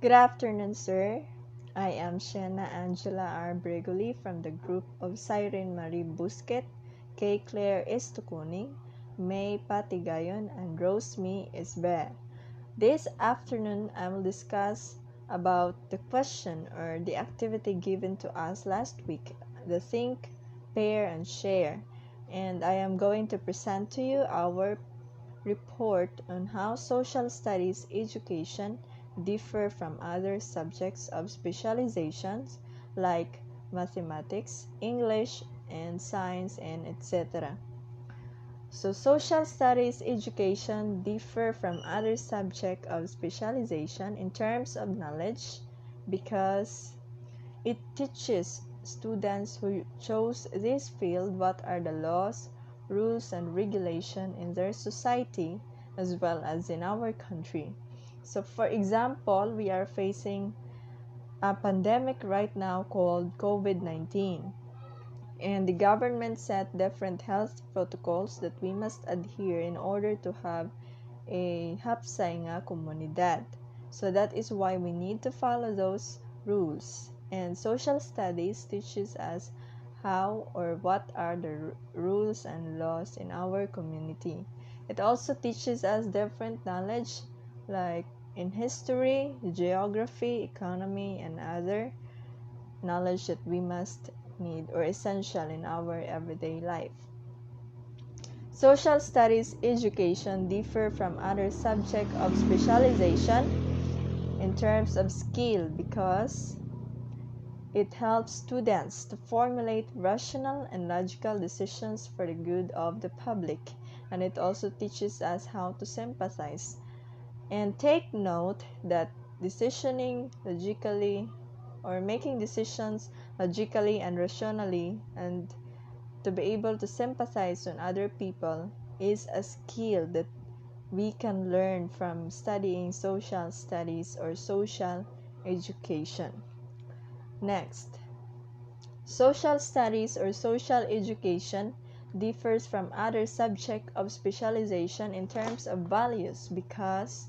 Good afternoon, sir. I am Shena Angela R. Bregoli from the group of Siren Marie Busquet, Kay Claire Estucuning, May Patigayon, and Roseme Isbe. This afternoon, I will discuss about the question or the activity given to us last week, the think, pair, and share. And I am going to present to you our report on how social studies education differ from other subjects of specializations like mathematics, English, and science, and etc. So social studies education differ from other subjects of specialization in terms of knowledge because it teaches students who chose this field what are the laws, rules, and regulations in their society as well as in our country. So for example, we are facing a pandemic right now called COVID-19, and the government set different health protocols that we must adhere in order to have a hapsay nga komunidad. So that is why we need to follow those rules. And social studies teaches us how or what are the rules and laws in our community. It also teaches us different knowledge like in history, geography, economy, and other knowledge that we must need or essential in our everyday life. Social studies education differ from other subjects of specialization in terms of skill because it helps students to formulate rational and logical decisions for the good of the public, and it also teaches us how to sympathize. And take note that decisioning logically or making decisions logically and rationally and to be able to sympathize on other people is a skill that we can learn from studying social studies or social education. Next, social studies or social education differs from other subjects of specialization in terms of values because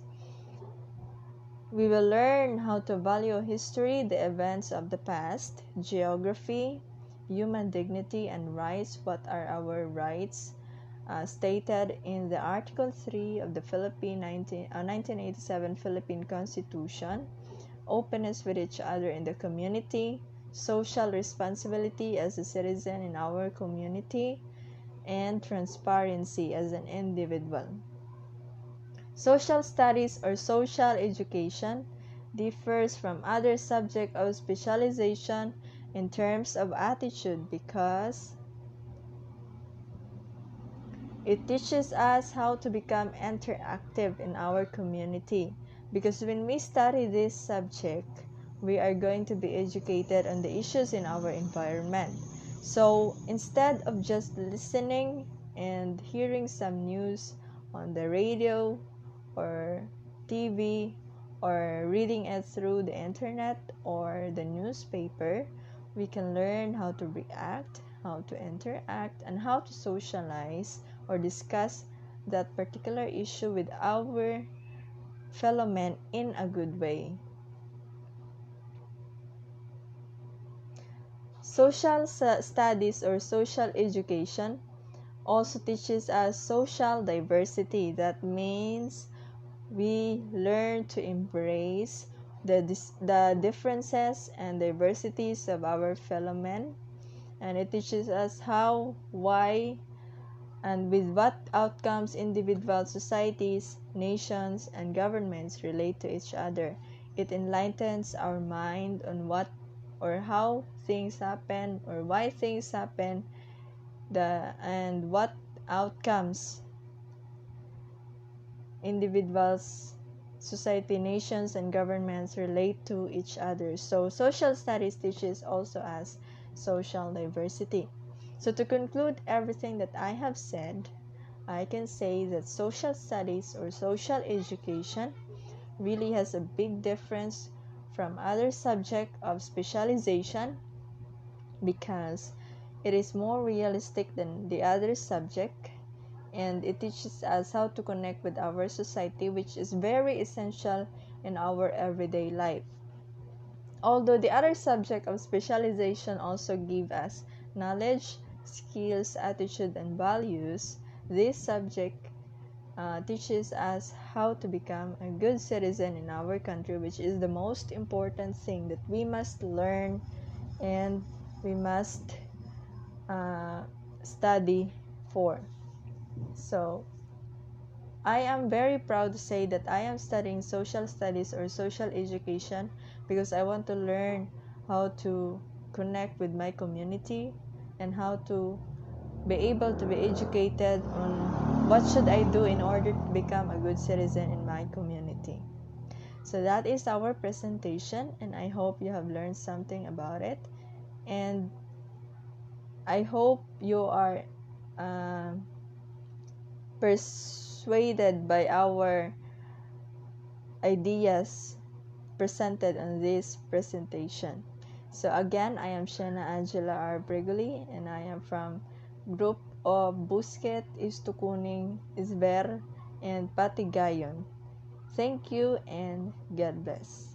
we will learn how to value history, the events of the past, geography, human dignity and rights, what are our rights, stated in the Article 3 of the 1987 Philippine Constitution, openness with each other in the community, social responsibility as a citizen in our community, and transparency as an individual. Social studies or social education differs from other subjects of specialization in terms of attitude because it teaches us how to become interactive in our community. Because when we study this subject, we are going to be educated on the issues in our environment. So instead of just listening and hearing some news on the radio or TV or reading it through the internet or the newspaper, we can learn how to react, how to interact, and how to socialize or discuss that particular issue with our fellow men in a good way. Social studies or social education also teaches us social diversity. That means we learn to embrace the differences and diversities of our fellow men, and it teaches us how, why, and with what outcomes individual societies, nations, and governments relate to each other. It enlightens our mind on what or how things happen or why things happen, and what outcomes individuals, society, nations, and governments relate to each other. So social studies teaches also us social diversity. So to conclude everything that I have said, I can say that social studies or social education really has a big difference from other subject of specialization because it is more realistic than the other subject, and it teaches us how to connect with our society, which is very essential in our everyday life. Although the other subject of specialization also give us knowledge, skills, attitude, and values, this subject teaches us how to become a good citizen in our country, which is the most important thing that we must learn and we must uh, study for. So, I am very proud to say that I am studying social studies or social education because I want to learn how to connect with my community and how to be able to be educated on what should I do in order to become a good citizen in my community. So that is our presentation, and I hope you have learned something about it, and I hope you are uh, persuaded by our ideas presented on this presentation. So again, I am Shena Angela R. Bregoli, and I am from group of Busquet, Istukuning, Isber, and Patigayon. Thank you and God bless.